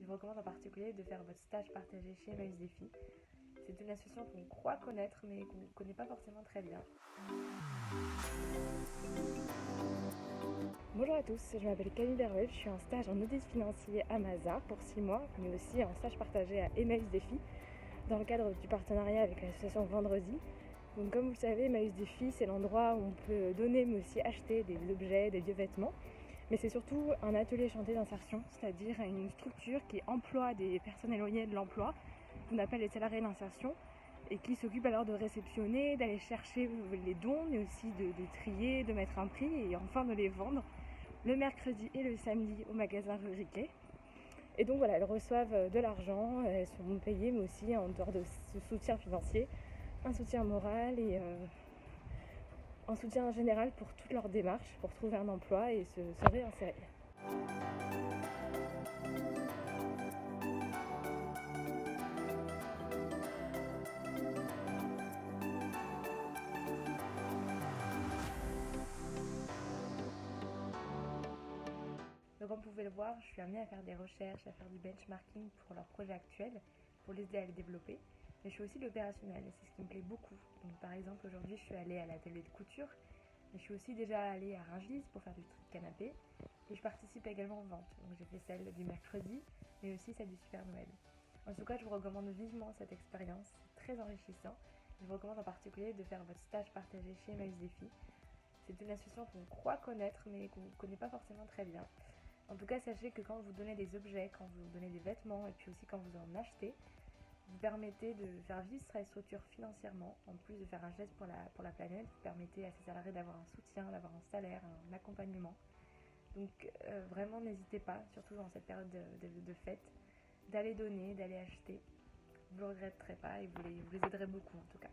vous recommande en particulier de faire votre stage partagé chez Emmaüs Défi. C'est une association qu'on croit connaître mais qu'on ne connaît pas forcément très bien. Bonjour à tous, je m'appelle Camille Berruel, je suis en stage en audit financier à Mazars pour 6 mois, mais aussi en stage partagé à Emmaüs Défi dans le cadre du partenariat avec l'association Vendredi. Donc comme vous le savez, Emmaüs Défi, c'est l'endroit où on peut donner mais aussi acheter des objets, des vieux vêtements. Mais c'est surtout un atelier chantier d'insertion, c'est-à-dire une structure qui emploie des personnes éloignées de l'emploi, qu'on appelle les salariés d'insertion, et qui s'occupe alors de réceptionner, d'aller chercher les dons, mais aussi de trier, de mettre un prix et enfin de les vendre le mercredi et le samedi au magasin Rue Riquet. Et donc voilà, elles reçoivent de l'argent, elles sont payées, mais aussi en dehors de ce soutien financier, un soutien moral et un soutien général pour toute leur démarche, pour trouver un emploi et se réinsérer. Donc comme vous pouvez le voir, je suis amenée à faire des recherches, à faire du benchmarking pour leurs projets actuels, pour les aider à les développer. Mais je suis aussi l'opérationnel et c'est ce qui me plaît beaucoup. Donc par exemple aujourd'hui je suis allée à l'atelier de couture, mais je suis aussi déjà allée à Rungis pour faire du tri de canapé. Et je participe également aux ventes. Donc j'ai fait celle du mercredi, mais aussi celle du Super Noël. En tout cas, je vous recommande vivement cette expérience, c'est très enrichissant. Je vous recommande en particulier de faire votre stage partagé chez Emmaüs Défi. C'est une association qu'on croit connaître, mais qu'on ne connaît pas forcément très bien. En tout cas, sachez que quand vous donnez des objets, quand vous donnez des vêtements, et puis aussi quand vous en achetez, vous permettez de faire vivre cette structure financièrement, en plus de faire un geste pour la planète, vous permettez à ces salariés d'avoir un soutien, d'avoir un salaire, un accompagnement. Donc vraiment n'hésitez pas, surtout dans cette période de fête, d'aller donner, d'aller acheter. Vous ne le regretterez pas et vous les aiderez beaucoup en tout cas.